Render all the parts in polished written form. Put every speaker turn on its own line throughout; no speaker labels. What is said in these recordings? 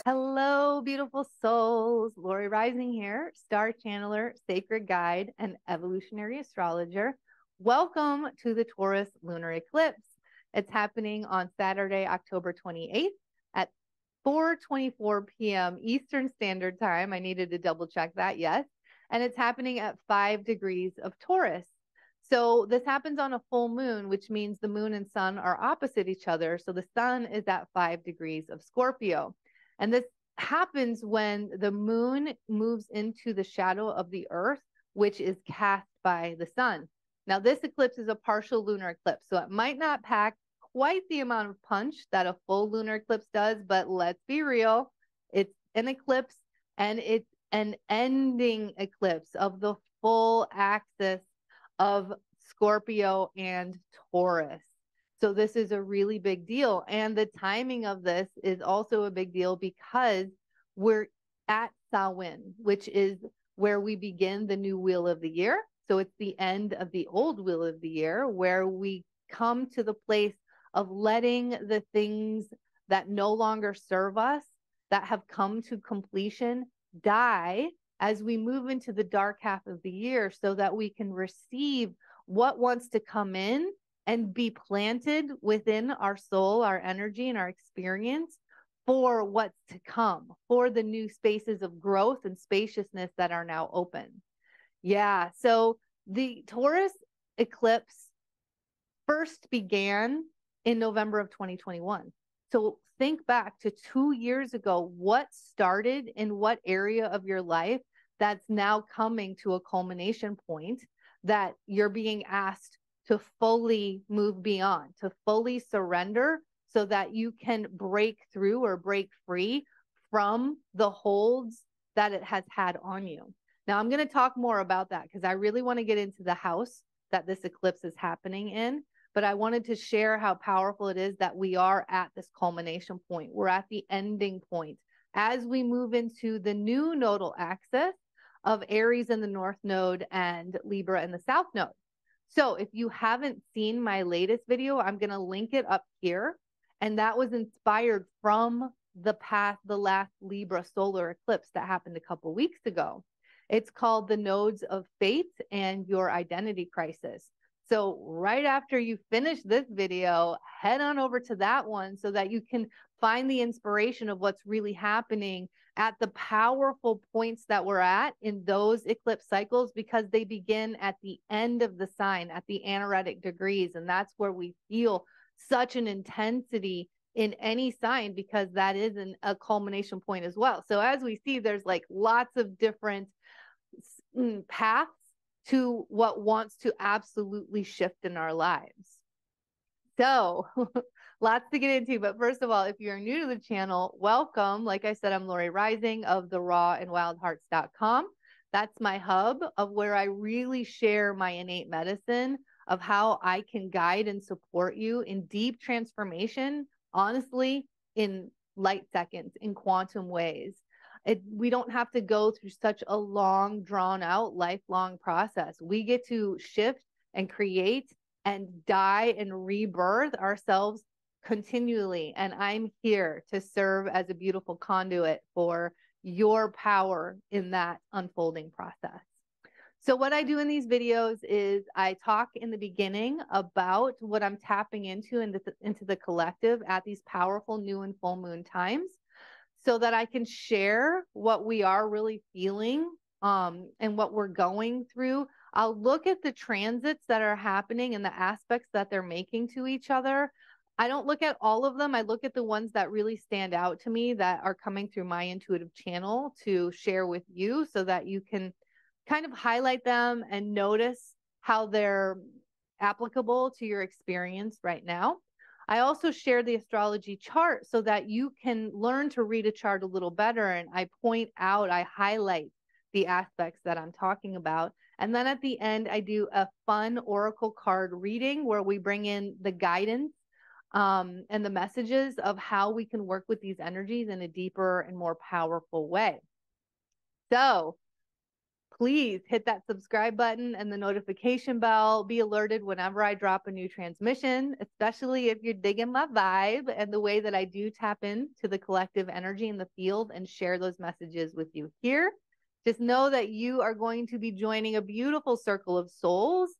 Hello, beautiful souls. Lori Rising here, star channeler, sacred guide, and evolutionary astrologer. Welcome to the Taurus Lunar Eclipse. It's happening on Saturday, October 28th at 4:24 p.m. Eastern Standard Time. I needed to double check that, yes. And it's happening at 5 degrees of Taurus. So this happens on a full moon, which means the moon and sun are opposite each other. So the sun is at 5 degrees of Scorpio. And this happens when the moon moves into the shadow of the earth, which is cast by the sun. Now, this eclipse is a partial lunar eclipse, so it might not pack quite the amount of punch that a full lunar eclipse does, but let's be real, it's an eclipse and it's an ending eclipse of the full axis of Scorpio and Taurus. So this is a really big deal. And the timing of this is also a big deal because we're at Samhain, which is where we begin the new wheel of the year. So it's the end of the old wheel of the year where we come to the place of letting the things that no longer serve us, that have come to completion, die as we move into the dark half of the year so that we can receive what wants to come in and be planted within our soul, our energy, and our experience for what's to come, for the new spaces of growth and spaciousness that are now open. Yeah, so the Taurus eclipse first began in November of 2021. So think back to 2 years ago, what started in what area of your life that's now coming to a culmination point that you're being asked to fully move beyond, to fully surrender so that you can break through or break free from the holds that it has had on you. Now, I'm going to talk more about that because I really want to get into the house that this eclipse is happening in. But I wanted to share how powerful it is that we are at this culmination point. We're at the ending point as we move into the new nodal axis of Aries in the North Node and Libra in the South Node. So if you haven't seen my latest video, I'm going to link it up here. And that was inspired from the last Libra solar eclipse that happened a couple weeks ago. It's called The Nodes of Fate and Your Identity Crisis. So right after you finish this video, head on over to that one so that you can find the inspiration of what's really happening at the powerful points that we're at in those eclipse cycles, because they begin at the end of the sign, at the anaretic degrees. And that's where we feel such an intensity in any sign, because that is a culmination point as well. So as we see, there's like lots of different paths to what wants to absolutely shift in our lives. So lots to get into, but first of all, if you're new to the channel, welcome. Like I said, I'm Lori Rising of the rawandwildhearts.com. That's my hub of where I really share my innate medicine of how I can guide and support you in deep transformation, honestly, in light seconds, in quantum ways. We don't have to go through such a long, drawn out, lifelong process. We get to shift and create and die and rebirth ourselves continually. And I'm here to serve as a beautiful conduit for your power in that unfolding process. So what I do in these videos is I talk in the beginning about what I'm tapping into the collective at these powerful new and full moon times, so that I can share what we are really feeling and what we're going through. I'll look at the transits that are happening and the aspects that they're making to each other. I don't look at all of them. I look at the ones that really stand out to me that are coming through my intuitive channel to share with you so that you can kind of highlight them and notice how they're applicable to your experience right now. I also share the astrology chart so that you can learn to read a chart a little better. And I point out, I highlight the aspects that I'm talking about. And then at the end, I do a fun oracle card reading where we bring in the guidance and the messages of how we can work with these energies in a deeper and more powerful way. So please hit that subscribe button and the notification bell. Be alerted whenever I drop a new transmission, especially if you're digging my vibe and the way that I do tap into the collective energy in the field and share those messages with you here. Just know that you are going to be joining a beautiful circle of souls,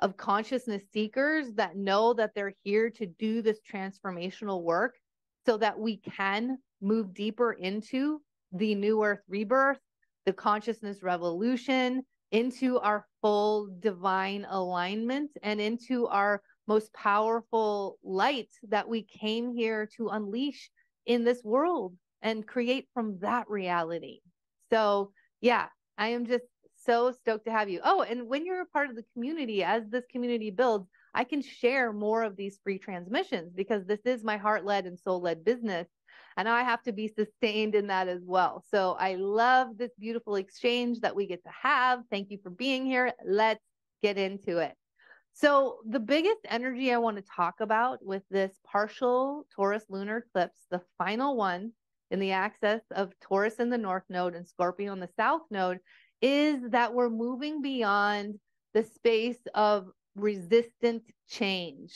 of consciousness seekers that know that they're here to do this transformational work so that we can move deeper into the new earth rebirth, the consciousness revolution, into our full divine alignment and into our most powerful light that we came here to unleash in this world and create from that reality. So yeah, I am just so stoked to have you. Oh, and when you're a part of the community, as this community builds, I can share more of these free transmissions because this is my heart-led and soul-led business. And I have to be sustained in that as well. So I love this beautiful exchange that we get to have. Thank you for being here. Let's get into it. So the biggest energy I want to talk about with this partial Taurus lunar eclipse, the final one in the axis of Taurus in the north node and Scorpio in the south node, is that we're moving beyond the space of resistant change.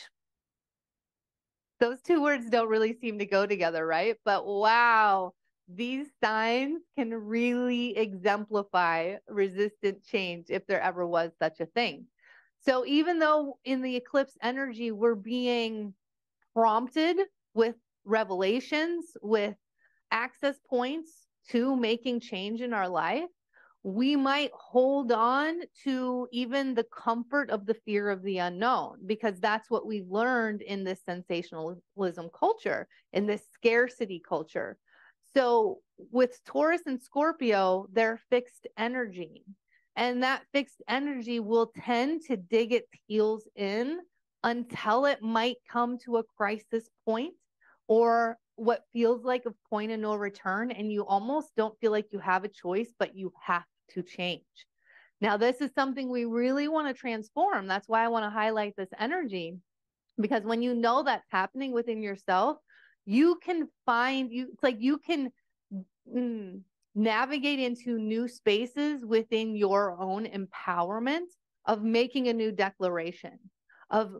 Those two words don't really seem to go together, right? But wow, these signs can really exemplify resistant change if there ever was such a thing. So even though in the eclipse energy, we're being prompted with revelations, with access points to making change in our life, we might hold on to even the comfort of the fear of the unknown, because that's what we've learned in this sensationalism culture, in this scarcity culture. So with Taurus and Scorpio, they're fixed energy. And that fixed energy will tend to dig its heels in until it might come to a crisis point or what feels like a point of no return, and you almost don't feel like you have a choice, but you have to change. Now, this is something we really want to transform. That's why I want to highlight this energy, because when you know that's happening within yourself, you can find it's like you can navigate into new spaces within your own empowerment of making a new declaration, of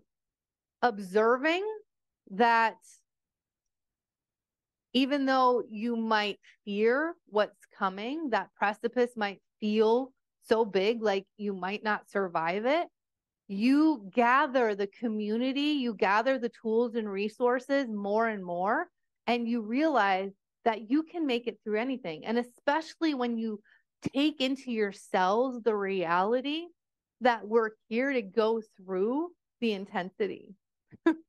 observing that even though you might fear what's coming, that precipice might feel so big, like you might not survive it, you gather the community, you gather the tools and resources more and more, and you realize that you can make it through anything. And especially when you take into yourselves the reality that we're here to go through the intensity.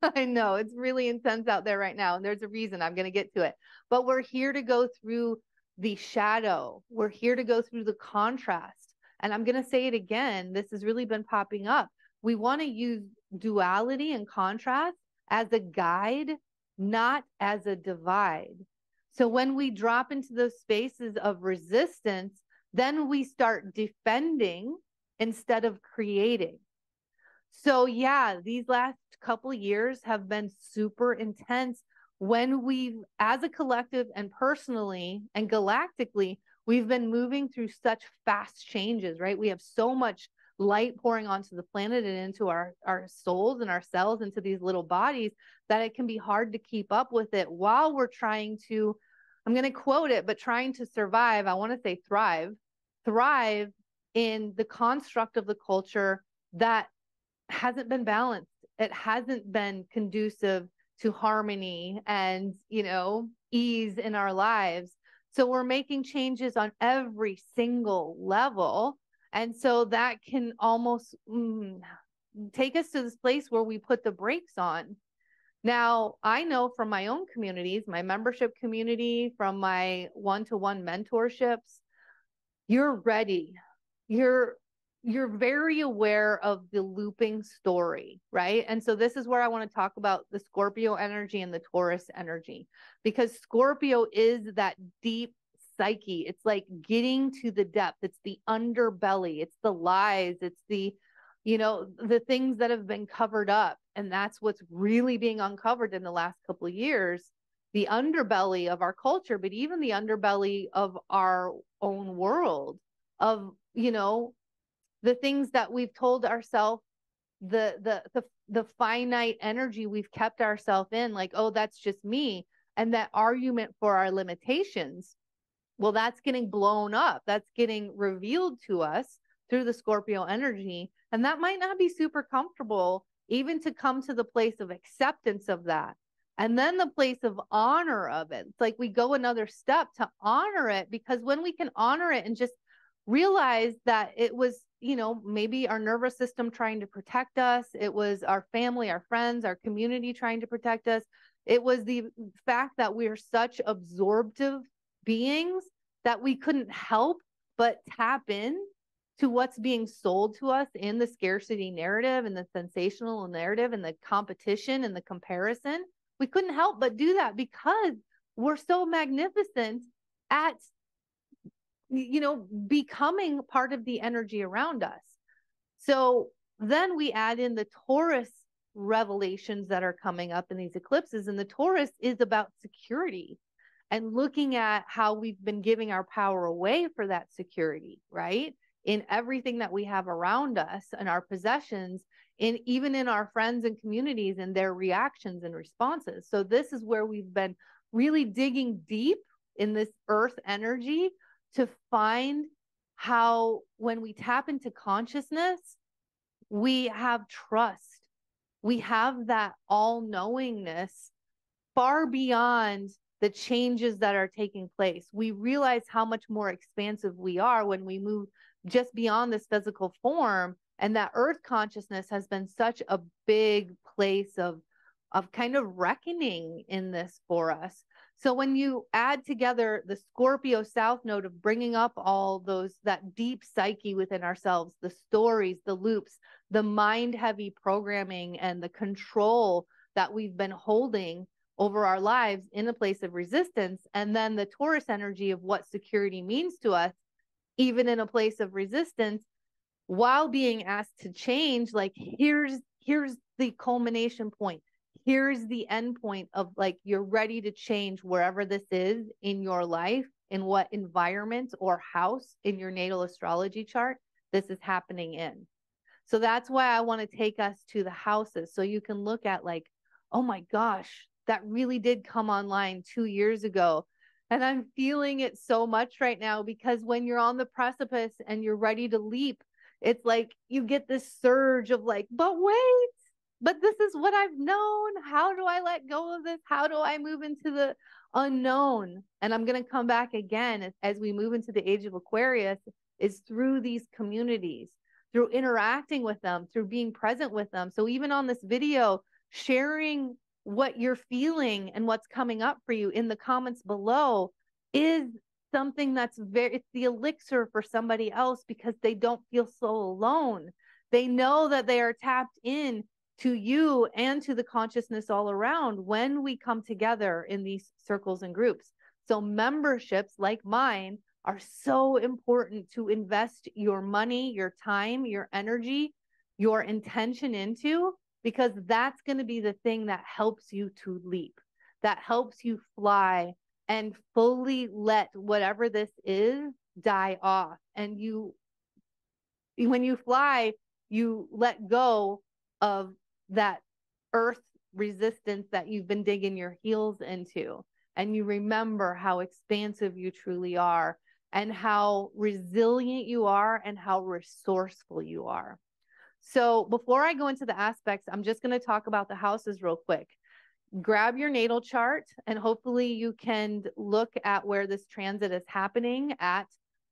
I know it's really intense out there right now, and there's a reason. I'm going to get to it. But we're here to go through the shadow. We're here to go through the contrast. And I'm going to say it again. This has really been popping up. We want to use duality and contrast as a guide, not as a divide. So when we drop into those spaces of resistance, then we start defending instead of creating. So yeah, these last couple of years have been super intense when we've, as a collective and personally and galactically, we've been moving through such fast changes, right? We have so much light pouring onto the planet and into our souls and our cells, into these little bodies, that it can be hard to keep up with it while we're trying to, I'm going to quote it, but trying to survive, I want to say thrive in the construct of the culture that hasn't been balanced. It hasn't been conducive to harmony and, ease in our lives. So we're making changes on every single level. And so that can almost take us to this place where we put the brakes on. Now, I know from my own communities, my membership community, from my one-to-one mentorships, you're ready. You're very aware of the looping story, right? And so this is where I want to talk about the Scorpio energy and the Taurus energy, because Scorpio is that deep psyche. It's like getting to the depth. It's the underbelly. It's the lies. It's the, the things that have been covered up. And that's what's really being uncovered in the last couple of years, the underbelly of our culture, but even the underbelly of our own world, of you know, the things that we've told ourselves, the finite energy we've kept ourselves in, like, oh, that's just me. And that argument for our limitations, well, that's getting blown up. That's getting revealed to us through the Scorpio energy. And that might not be super comfortable, even to come to the place of acceptance of that. And then the place of honor of it. It's like we go another step to honor it, because when we can honor it and just realize that it was, you know, maybe our nervous system trying to protect us, it was our family, our friends, our community trying to protect us, it was the fact that we're such absorptive beings that we couldn't help but tap in to what's being sold to us in the scarcity narrative and the sensational narrative and the competition and the comparison. We couldn't help but do that because we're so magnificent at, you know, becoming part of the energy around us. So then we add in the Taurus revelations that are coming up in these eclipses. And the Taurus is about security and looking at how we've been giving our power away for that security, right? In everything that we have around us and our possessions, even in our friends and communities and their reactions and responses. So this is where we've been really digging deep in this earth energy to find how, when we tap into consciousness, we have trust. We have that all-knowingness far beyond the changes that are taking place. We realize how much more expansive we are when we move just beyond this physical form. And that earth consciousness has been such a big place of kind of reckoning in this for us. So when you add together the Scorpio South node of bringing up all those, that deep psyche within ourselves, the stories, the loops, the mind heavy programming and the control that we've been holding over our lives in a place of resistance, and then the Taurus energy of what security means to us, even in a place of resistance, while being asked to change, like here's the culmination point. Here's the end point of, like, you're ready to change wherever this is in your life, in what environment or house in your natal astrology chart this is happening in. So that's why I want to take us to the houses, so you can look at, like, oh my gosh, that really did come online 2 years ago. And I'm feeling it so much right now, because when you're on the precipice and you're ready to leap, it's like you get this surge of like, but wait, but this is what I've known. How do I let go of this? How do I move into the unknown? And I'm going to come back again as we move into the age of Aquarius, is through these communities, through interacting with them, through being present with them. So even on this video, sharing what you're feeling and what's coming up for you in the comments below is something that's it's the elixir for somebody else, because they don't feel so alone. They know that they are tapped in to you and to the consciousness all around when we come together in these circles and groups. So memberships like mine are so important to invest your money, your time, your energy, your intention into, because that's going to be the thing that helps you to leap, that helps you fly and fully let whatever this is die off. And when you fly, you let go of that earth resistance that you've been digging your heels into. And you remember how expansive you truly are, and how resilient you are, and how resourceful you are. So before I go into the aspects, I'm just going to talk about the houses real quick. Grab your natal chart, and hopefully you can look at where this transit is happening at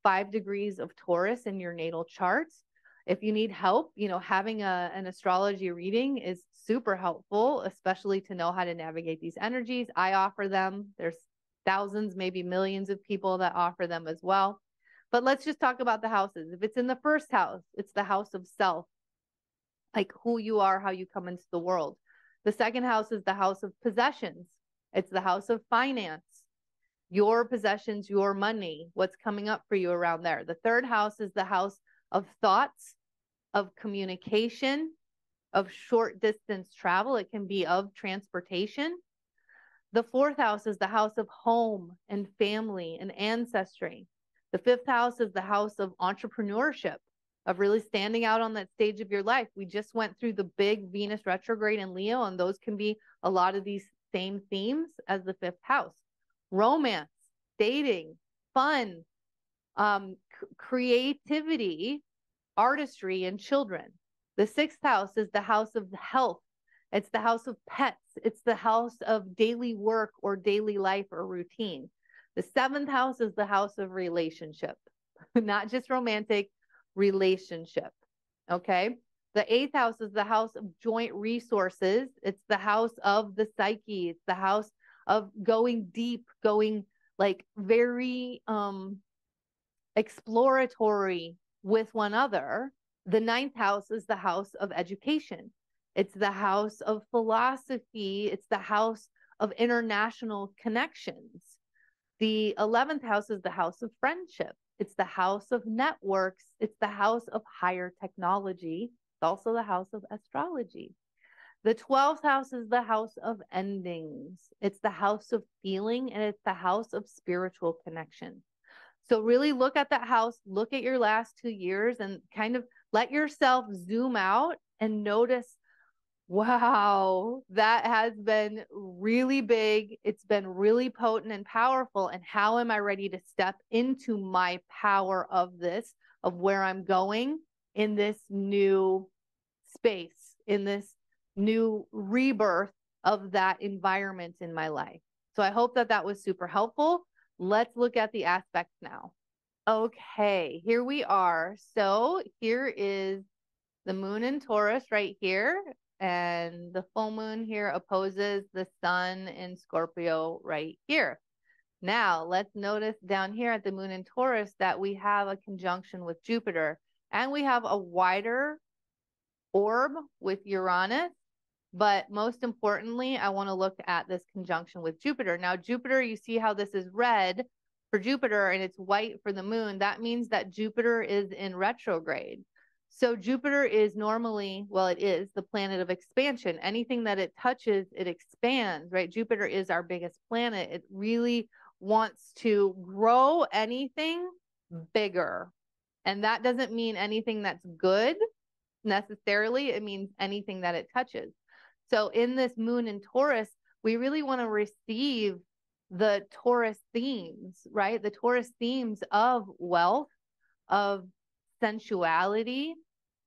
5 degrees of Taurus in your natal charts. If you need help, you know, having an astrology reading is super helpful, especially to know how to navigate these energies. I offer them. There's thousands, maybe millions of people that offer them as well. But let's just talk about the houses. If it's in the first house, it's the house of self, like who you are, how you come into the world. The second house is the house of possessions. It's the house of finance, your possessions, your money, what's coming up for you around there. The third house is the house of thoughts, of communication, of short distance travel. It can be of transportation. The fourth house is the house of home and family and ancestry. The fifth house is the house of entrepreneurship, of really standing out on that stage of your life. We just went through the big Venus retrograde in Leo, and those can be a lot of these same themes as the fifth house. Romance, dating, fun, creativity, artistry, and children. The sixth house is the house of health. It's the house of pets. It's the house of daily work or daily life or routine. The seventh house is the house of relationship, not just romantic, relationship. Okay. The eighth house is the house of joint resources. It's the house of the psyche. It's the house of going deep, going like very exploratory with one another. The ninth house is the house of education. It's the house of philosophy. It's the house of international connections. The 11th house is the house of friendship. It's the house of networks. It's the house of higher technology. It's also the house of astrology. The 12th house is the house of endings. It's the house of feeling, and it's the house of spiritual connection. So really look at that house, look at your last 2 years, and kind of let yourself zoom out and notice, wow, that has been really big. It's been really potent and powerful. And how am I ready to step into my power of this, of where I'm going in this new space, in this new rebirth of that environment in my life? So I hope that that was super helpful. Let's look at the aspects now. Okay, here we are. So here is the moon in Taurus right here, and the full moon here opposes the sun in Scorpio right here. Now, let's notice down here at the moon in Taurus that we have a conjunction with Jupiter, and we have a wider orb with Uranus. But most importantly, I want to look at this conjunction with Jupiter. Now, Jupiter, you see how this is red for Jupiter and it's white for the moon. That means that Jupiter is in retrograde. So Jupiter is normally, well, it is the planet of expansion. Anything that it touches, it expands, right? Jupiter is our biggest planet. It really wants to grow anything bigger. And that doesn't mean anything that's good necessarily. It means anything that it touches. So in this moon in Taurus, we really want to receive the Taurus themes, right? The Taurus themes of wealth, of sensuality,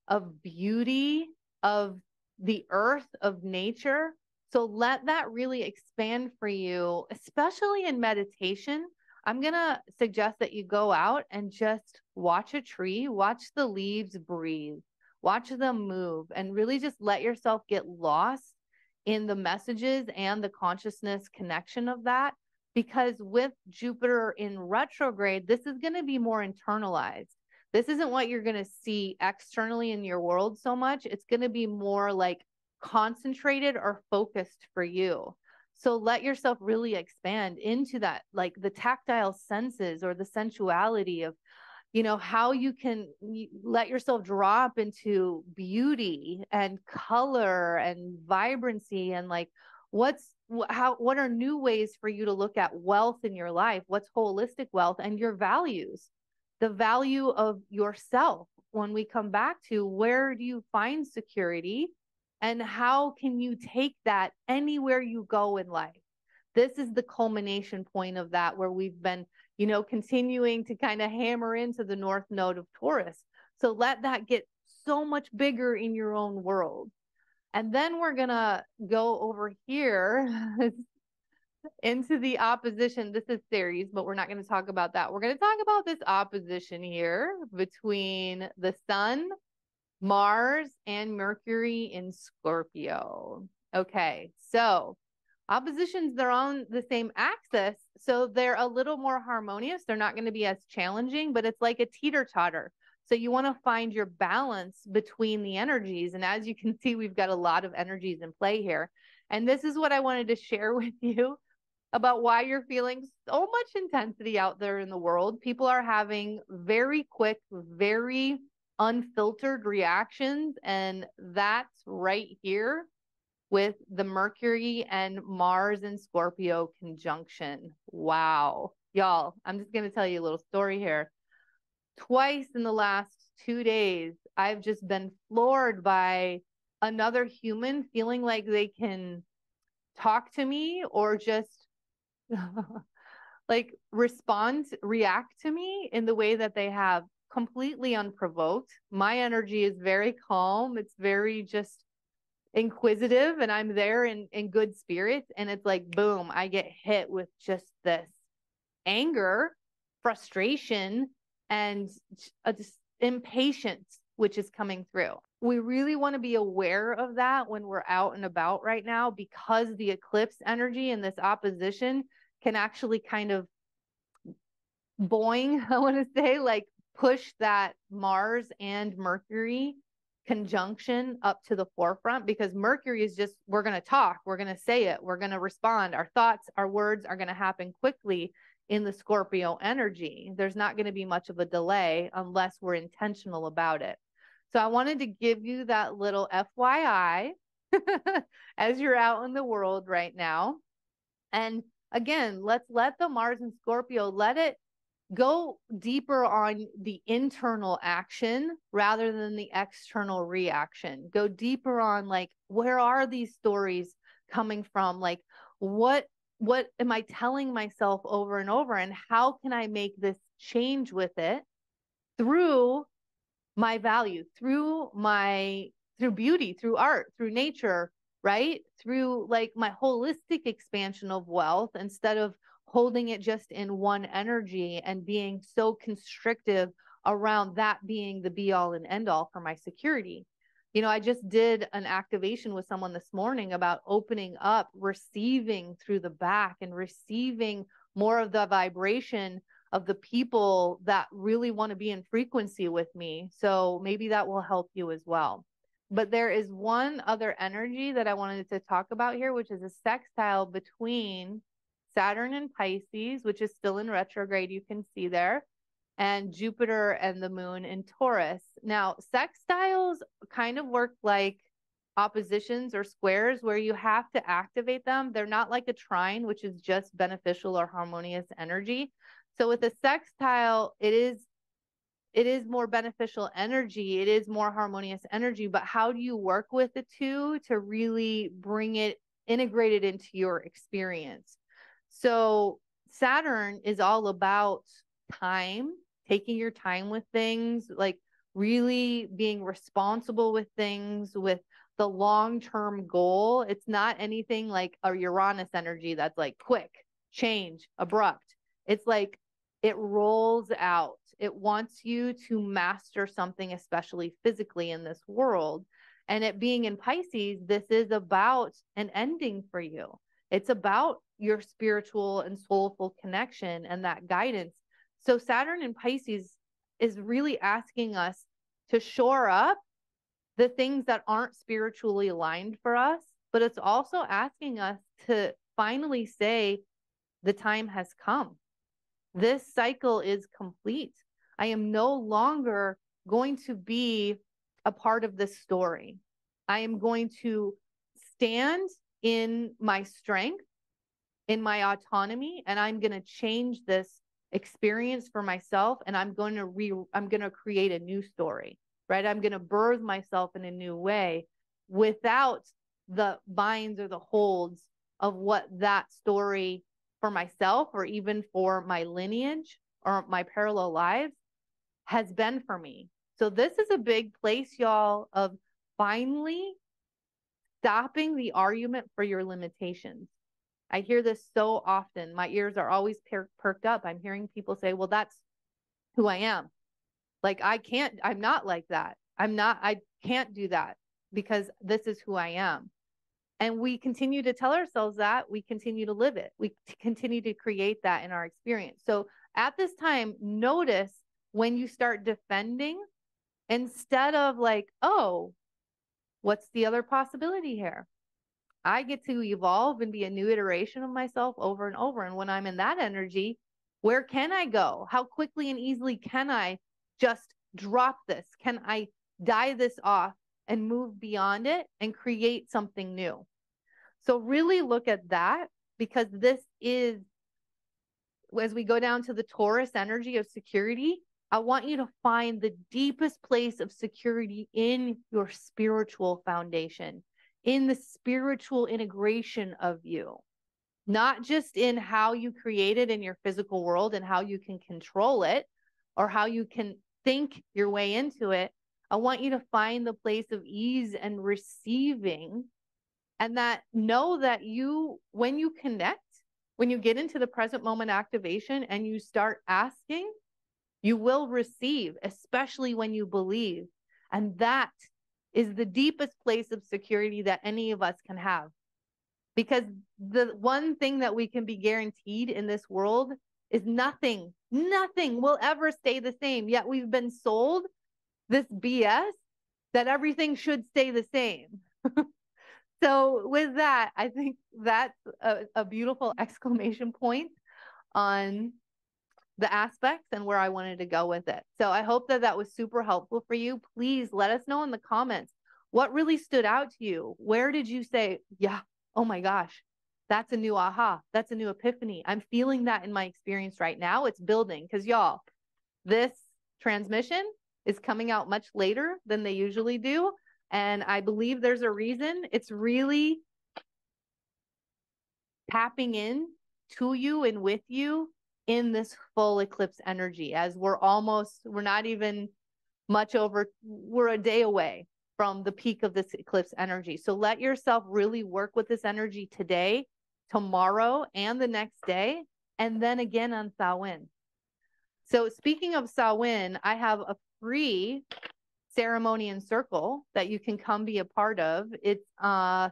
of beauty, of the earth, of nature. So let that really expand for you, especially in meditation. I'm going to suggest that you go out and just watch a tree, watch the leaves breathe, watch them move, and really just let yourself get lost in the messages and the consciousness connection of that. Because with Jupiter in retrograde, this is going to be more internalized. This isn't what you're going to see externally in your world so much. It's going to be more like concentrated or focused for you. So let yourself really expand into that, like the tactile senses or the sensuality of, you know, how you can let yourself drop into beauty and color and vibrancy, and like what are new ways for you to look at wealth in your life? What's holistic wealth and your values, the value of yourself. When we come back to where do you find security and how can you take that anywhere you go in life? This is the culmination point of that, where we've been, you know, continuing to kind of hammer into the North Node of Taurus. So let that get so much bigger in your own world. And then we're going to go over here into the opposition. This is Ceres, but we're not going to talk about that. We're going to talk about this opposition here between the sun, Mars, and Mercury in Scorpio. Okay, so oppositions, they're on the same axis, so they're a little more harmonious. They're not going to be as challenging, but it's like a teeter-totter. So you want to find your balance between the energies. And as you can see, we've got a lot of energies in play here. And this is what I wanted to share with you about why you're feeling so much intensity out there in the world. People are having very quick, very unfiltered reactions. And that's right here with the Mercury and Mars in Scorpio conjunction. Wow. Y'all, I'm just going to tell you a little story here. twice in the last 2 days, I've just been floored by another human feeling like they can talk to me or just like react to me in the way that they have, completely unprovoked. My energy is very calm. It's very just inquisitive, and I'm there in good spirits. And it's like, boom, I get hit with just this anger, frustration, and just impatience, which is coming through. We really want to be aware of that when we're out and about right now, because the eclipse energy and this opposition can actually kind of boing, I want to say, like push that Mars and Mercury conjunction up to the forefront, because Mercury is just, we're going to talk, we're going to say it, we're going to respond. Our thoughts, our words are going to happen quickly in the Scorpio energy. There's not going to be much of a delay unless we're intentional about it. So I wanted to give you that little FYI as you're out in the world right now. And again, let's let the Mars and Scorpio, let it go deeper on the internal action rather than the external reaction. Go deeper on, like, where are these stories coming from? Like, what am I telling myself over and over? And how can I make this change with it through my value, through beauty, through art, through nature, right? Through like my holistic expansion of wealth, instead of holding it just in one energy and being so constrictive around that being the be all and end all for my security. You know, I just did an activation with someone this morning about opening up, receiving through the back, and receiving more of the vibration of the people that really want to be in frequency with me. So maybe that will help you as well. But there is one other energy that I wanted to talk about here, which is a sextile between Saturn and Pisces, which is still in retrograde, you can see there, and Jupiter and the moon in Taurus. Now, sextiles kind of work like oppositions or squares, where you have to activate them. They're not like a trine, which is just beneficial or harmonious energy. So with a sextile, it is more beneficial energy. It is more harmonious energy. But how do you work with the two to really bring it integrated into your experience? So Saturn is all about time, taking your time with things, like really being responsible with things, with the long-term goal. It's not anything like a Uranus energy that's like quick, change, abrupt. It's like it rolls out. It wants you to master something, especially physically in this world. And it being in Pisces, this is about an ending for you. It's about your spiritual and soulful connection and that guidance. So Saturn in Pisces is really asking us to shore up the things that aren't spiritually aligned for us, but it's also asking us to finally say, the time has come. This cycle is complete. I am no longer going to be a part of this story. I am going to stand in my strength, in my autonomy, and I'm going to change this experience for myself, and I'm going to create a new story, right? I'm going to birth myself in a new way without the binds or the holds of what that story for myself, or even for my lineage or my parallel lives, has been for me. So this is a big place, y'all, of finally stopping the argument for your limitations. I hear this so often. My ears are always perked up. I'm hearing people say, well, that's who I am. Like, I'm not like that. I can't do that because this is who I am. And we continue to tell ourselves that, we continue to live it. We continue to create that in our experience. So at this time, notice when you start defending, instead of like, oh, what's the other possibility here? I get to evolve and be a new iteration of myself over and over. And when I'm in that energy, where can I go? How quickly and easily can I just drop this? Can I die this off and move beyond it and create something new? So really look at that, because this is, as we go down to the Taurus energy of security, I want you to find the deepest place of security in your spiritual foundation, in the spiritual integration of you, not just in how you create it in your physical world and how you can control it or how you can think your way into it. I want you to find the place of ease and receiving, and that know that you, when you connect, when you get into the present moment activation and you start asking, you will receive, especially when you believe. And that is the deepest place of security that any of us can have. Because the one thing that we can be guaranteed in this world is nothing will ever stay the same. Yet we've been sold this BS that everything should stay the same. So with that, I think that's a beautiful exclamation point on the aspects and where I wanted to go with it. So I hope that that was super helpful for you. Please let us know in the comments what really stood out to you. Where did you say, yeah, oh my gosh, that's a new aha. That's a new epiphany. I'm feeling that in my experience right now. It's building because y'all, this transmission is coming out much later than they usually do. And I believe there's a reason. It's really tapping in to you and with you in this full eclipse energy, as we're not even much over, we're a day away from the peak of this eclipse energy. So let yourself really work with this energy today, tomorrow, and the next day, and then again on Samhain. So speaking of Samhain, I have a free ceremony and circle that you can come be a part of. It's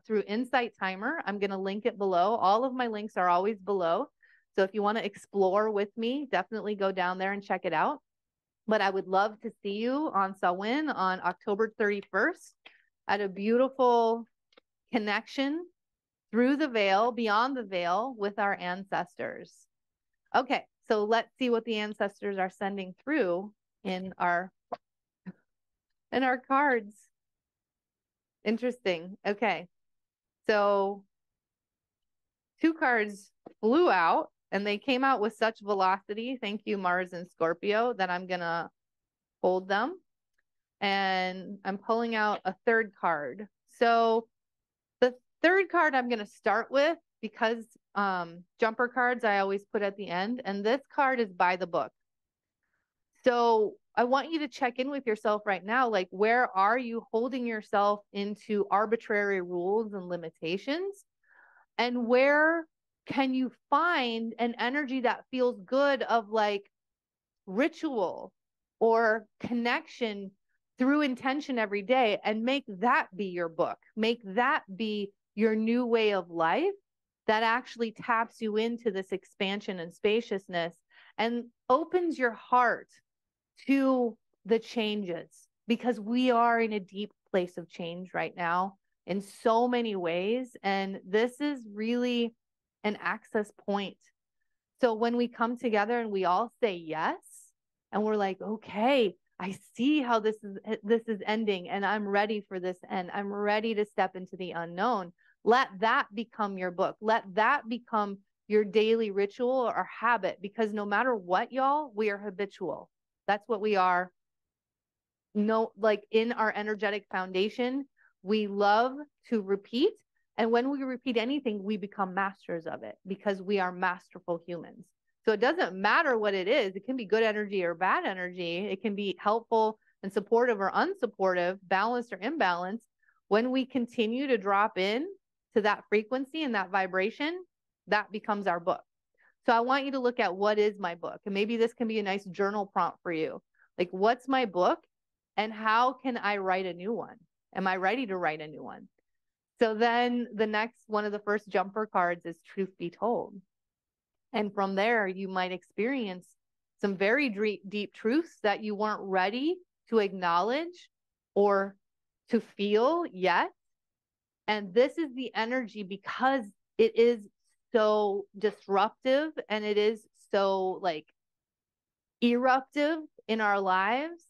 through Insight Timer. I'm going to link it below. All of my links are always below. So if you want to explore with me, definitely go down there and check it out. But I would love to see you on Samhain on October 31st at a beautiful connection through the veil, beyond the veil, with our ancestors. Okay, so let's see what the ancestors are sending through in our cards. Interesting. Okay, so 2 cards flew out and they came out with such velocity. Thank you, Mars and Scorpio, that I'm going to hold them. And I'm pulling out a 3rd card. So the 3rd card I'm going to start with, because jumper cards I always put at the end. And this card is by the book. So I want you to check in with yourself right now. Like, where are you holding yourself into arbitrary rules and limitations? And where can you find an energy that feels good of like ritual or connection through intention every day, and make that be your book. Make that be your new way of life that actually taps you into this expansion and spaciousness and opens your heart to the changes, because we are in a deep place of change right now in so many ways. And this is really an access point. So when we come together and we all say yes, and we're like, okay, I see how this is ending, and I'm ready for this end. I'm ready to step into the unknown. Let that become your book. Let that become your daily ritual or habit, because no matter what, y'all, we are habitual. That's what we are. No, like in our energetic foundation, we love to repeat. And when we repeat anything, we become masters of it, because we are masterful humans. So it doesn't matter what it is. It can be good energy or bad energy. It can be helpful and supportive or unsupportive, balanced or imbalanced. When we continue to drop in to that frequency and that vibration, that becomes our book. So I want you to look at, what is my book? And maybe this can be a nice journal prompt for you. Like, what's my book and how can I write a new one? Am I ready to write a new one? So then the next one of the first jumper cards is Truth Be Told. And from there, you might experience some very deep truths that you weren't ready to acknowledge or to feel yet. And this is the energy, because it is so disruptive and it is so like eruptive in our lives.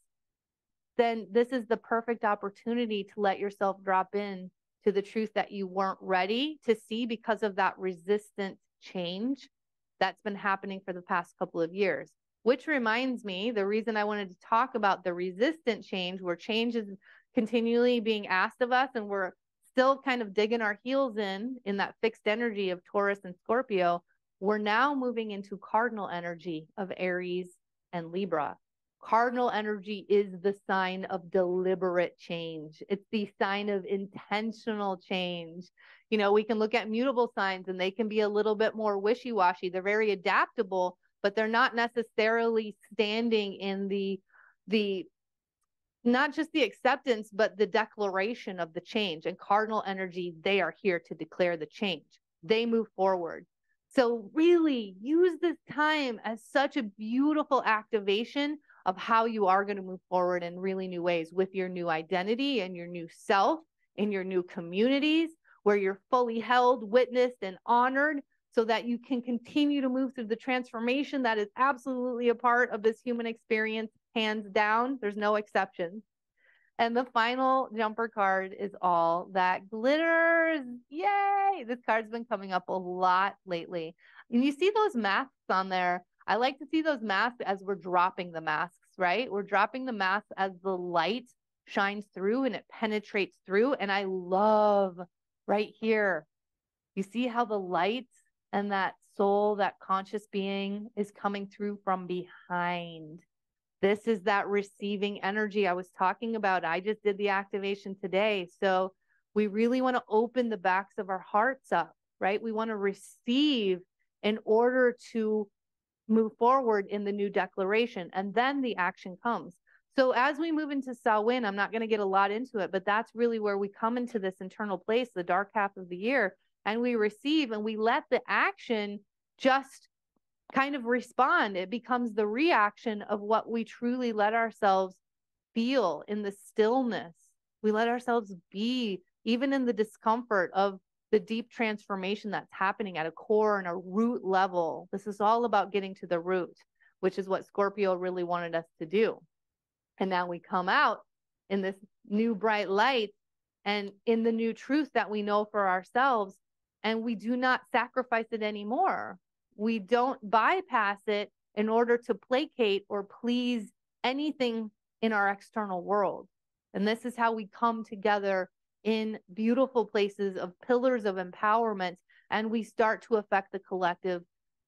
Then this is the perfect opportunity to let yourself drop in to the truth that you weren't ready to see because of that resistant change that's been happening for the past couple of years. which reminds me, the reason I wanted to talk about the resistant change, where change is continually being asked of us and we're still kind of digging our heels in that fixed energy of Taurus and Scorpio, we're now moving into cardinal energy of Aries and Libra. Cardinal energy is the sign of deliberate change. It's the sign of intentional change. You know, we can look at mutable signs and they can be a little bit more wishy-washy. They're very adaptable, but they're not necessarily standing in the not just the acceptance, but the declaration of the change. And cardinal energy, they are here to declare the change. They move forward. So really use this time as such a beautiful activation of how you are going to move forward in really new ways with your new identity and your new self, in your new communities where you're fully held, witnessed, and honored, so that you can continue to move through the transformation that is absolutely a part of this human experience, hands down. There's no exceptions. And the final jumper card is all that glitters. Yay! This card's been coming up a lot lately. And you see those masks on there. I like to see those masks as we're dropping the masks, right? We're dropping the masks as the light shines through and it penetrates through. And I love right here, you see how the light and that soul, that conscious being is coming through from behind. This is that receiving energy I was talking about. I just did the activation today. So we really want to open the backs of our hearts up, right? We want to receive in order to move forward in the new declaration. And then the action comes. So as we move into Samhain, I'm not going to get a lot into it, but that's really where we come into this internal place, the dark half of the year, and we receive and we let the action just kind of respond. It becomes the reaction of what we truly let ourselves feel in the stillness. We let ourselves be, even in the discomfort of the deep transformation that's happening at a core and a root level. This is all about getting to the root, which is what Scorpio really wanted us to do. And now we come out in this new bright light and in the new truth that we know for ourselves, and we do not sacrifice it anymore. We don't bypass it in order to placate or please anything in our external world. And this is how we come together in beautiful places of pillars of empowerment, and we start to affect the collective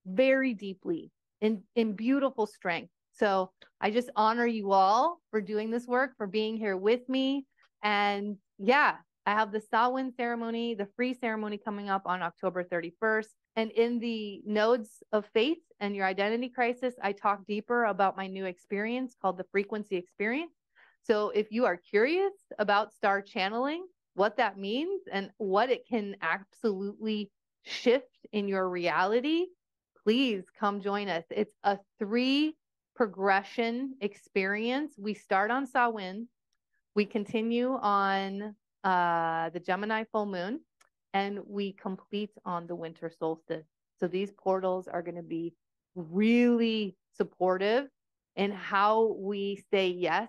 very deeply in beautiful strength. So I just honor you all for doing this work, for being here with me. And yeah, I have the Samhain ceremony, the free ceremony coming up on October 31st. And in the nodes of faith and your identity crisis, I talk deeper about my new experience called the frequency experience. So if you are curious about star channeling, what that means and what it can absolutely shift in your reality, please come join us. It's a 3 progression experience. We start on Samhain, we continue on the Gemini full moon, and we complete on the winter solstice. So these portals are going to be really supportive in how we say yes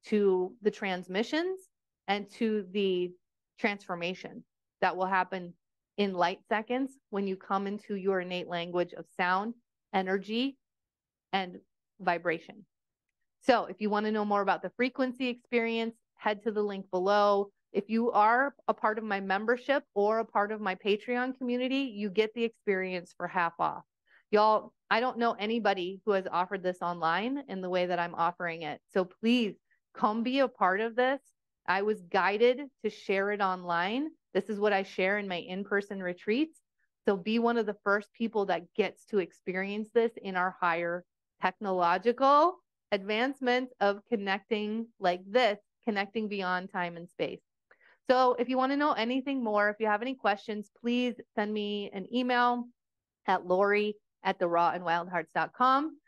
to the transmissions and to the transformation that will happen in light seconds when you come into your innate language of sound, energy, and vibration. So if you want to know more about the frequency experience, head to the link below. If you are a part of my membership or a part of my Patreon community, you get the experience for half off. Y'all, I don't know anybody who has offered this online in the way that I'm offering it. So please come be a part of this. I was guided to share it online. This is what I share in my in-person retreats. So be one of the first people that gets to experience this in our higher technological advancement of connecting like this, connecting beyond time and space. So if you want to know anything more, if you have any questions, please send me an email at Lori@therawandwildhearts.com.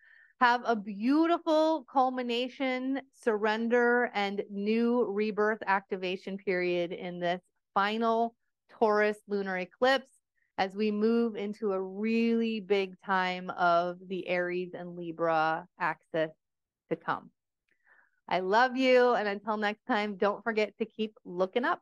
Have a beautiful culmination, surrender, and new rebirth activation period in this final Taurus lunar eclipse as we move into a really big time of the Aries and Libra axis to come. I love you. And until next time, don't forget to keep looking up.